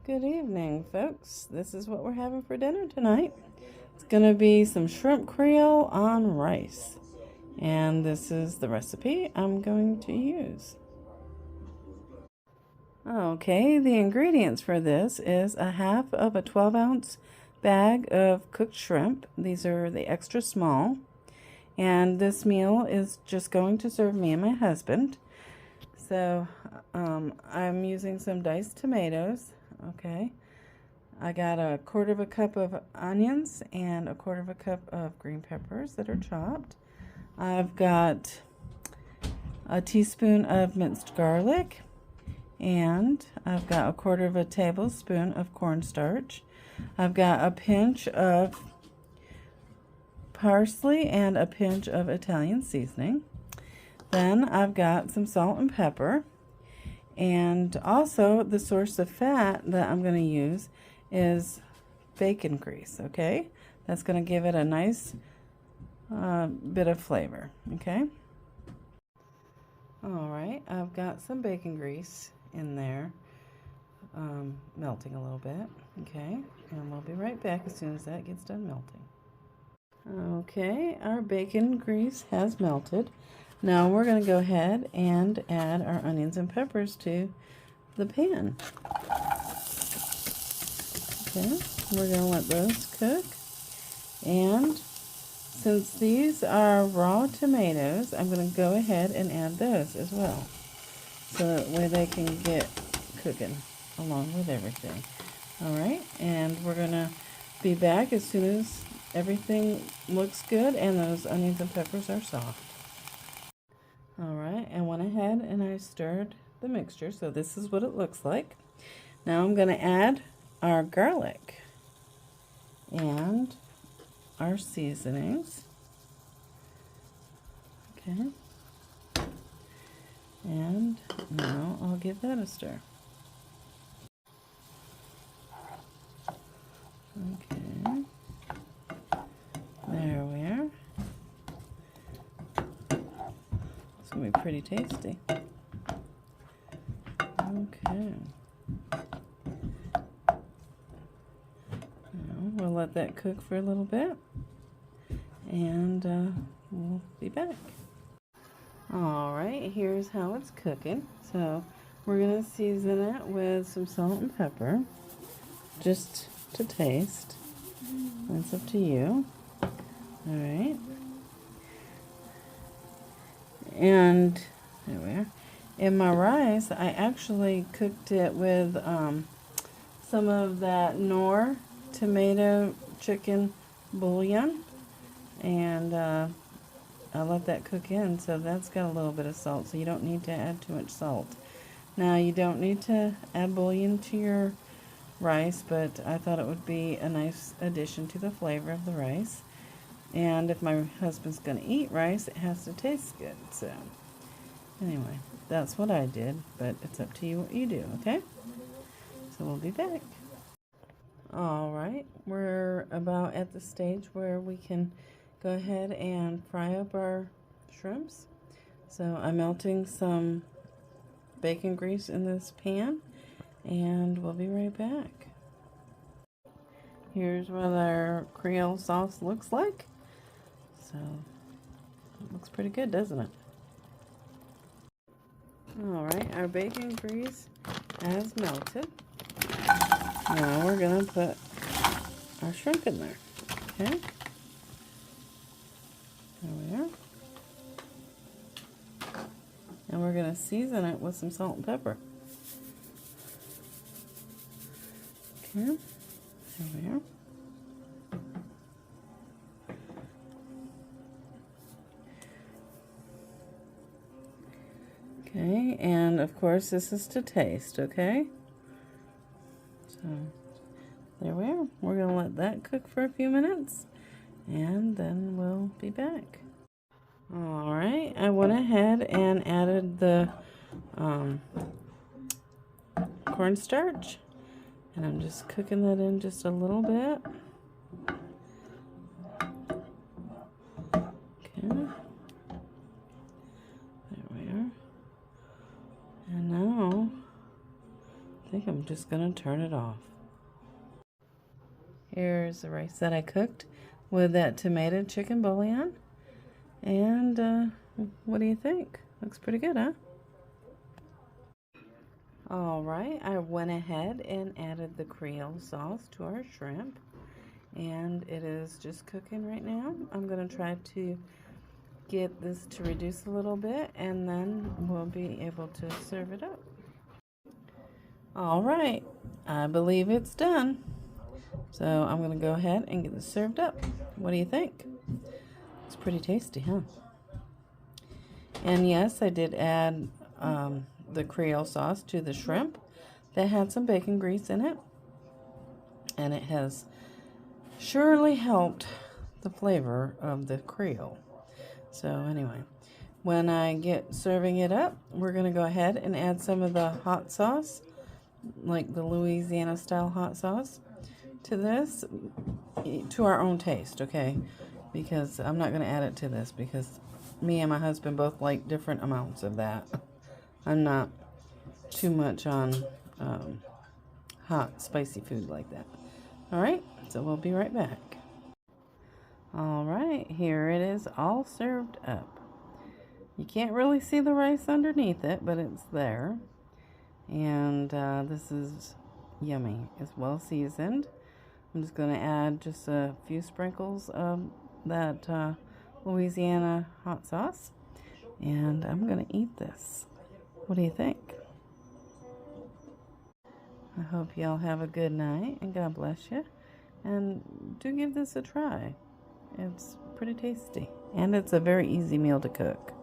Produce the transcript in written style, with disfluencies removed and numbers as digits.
Good evening, folks. This is what we're having for dinner tonight. It's going to be some shrimp Creole on rice. And this is the recipe I'm going to use. Okay, the ingredients for this is a half of a 12-ounce bag of cooked shrimp. These are the extra small. And this meal is just going to serve me and my husband. So I'm using some diced tomatoes. Okay. I got a quarter of a cup of onions and a quarter of a cup of green peppers that are chopped. I've got a teaspoon of minced garlic, and I've got a quarter of a tablespoon of cornstarch. I've got a pinch of parsley and a pinch of Italian seasoning. Then I've got some salt and pepper, and also the source of fat that I'm going to use is bacon grease. Okay, that's going to give it a nice bit of flavor. Okay, all right, I've got some bacon grease in there, melting a little bit. Okay, and we'll be right back as soon as that gets done melting. Okay, our bacon grease has melted. Now we're going to go ahead and add our onions and peppers to the pan. Okay, we're going to let those cook. And since these are raw tomatoes, I'm going to go ahead and add those as well, so that way they can get cooking along with everything. Alright, and we're going to be back as soon as everything looks good and those onions and peppers are soft. Alright, I went ahead and I stirred the mixture, so this is what it looks like. Now I'm going to add our garlic and our seasonings. Okay. And now I'll give that a stir. Okay. There we are. It's going to be pretty tasty. Okay. We'll let that cook for a little bit, and we'll be back. Alright, here's how it's cooking. So we're going to season it with some salt and pepper, just to taste. That's up to you. Alright. And there we are. In my rice, I actually cooked it with some of that Knorr tomato chicken bouillon, and I let that cook in, so that's got a little bit of salt, so you don't need to add too much salt. Now, you don't need to add bouillon to your rice, but I thought it would be a nice addition to the flavor of the rice. And if my husband's going to eat rice, it has to taste good. So anyway, that's what I did, but it's up to you what you do, okay? So we'll be back. Alright, we're about at the stage where we can go ahead and fry up our shrimps. So I'm melting some bacon grease in this pan, and we'll be right back. Here's what our Creole sauce looks like. So it looks pretty good, doesn't it? Alright, our bacon grease has melted. Now we're going to put our shrimp in there. Okay? There we are. And we're going to season it with some salt and pepper. Okay? There we are. Okay, and of course this is to taste, okay? So, there we are. We're going to let that cook for a few minutes, and then we'll be back. Alright, I went ahead and added the cornstarch, and I'm just cooking that in just a little bit. Okay. There we are. And now, I think I'm I'm just going to turn it off. Here's the rice that I cooked with that tomato chicken bouillon. And what do you think? Looks pretty good, huh? All right, I went ahead and added the Creole sauce to our shrimp. And it is just cooking right now. I'm going to try to get this to reduce a little bit, and then we'll be able to serve it up. All right, I believe it's done. So I'm going to go ahead and get this served up. What do you think? It's pretty tasty, huh? And yes, I did add the Creole sauce to the shrimp that had some bacon grease in it. And it has surely helped the flavor of the Creole. So anyway, when I get serving it up, we're going to go ahead and add some of the hot sauce, like the Louisiana style hot sauce, to this, to our own taste, okay? Because I'm not going to add it to this because me and my husband both like different amounts of that. I'm not too much on hot, spicy food like that. All right, so we'll be right back. All right, here it is all served up. You can't really see the rice underneath it, but it's there. And this is yummy. It's well seasoned. I'm just going to add just a few sprinkles of that Louisiana hot sauce. And I'm going to eat this. What do you think? I hope y'all have a good night and God bless you. And do give this a try. It's pretty tasty. And it's a very easy meal to cook.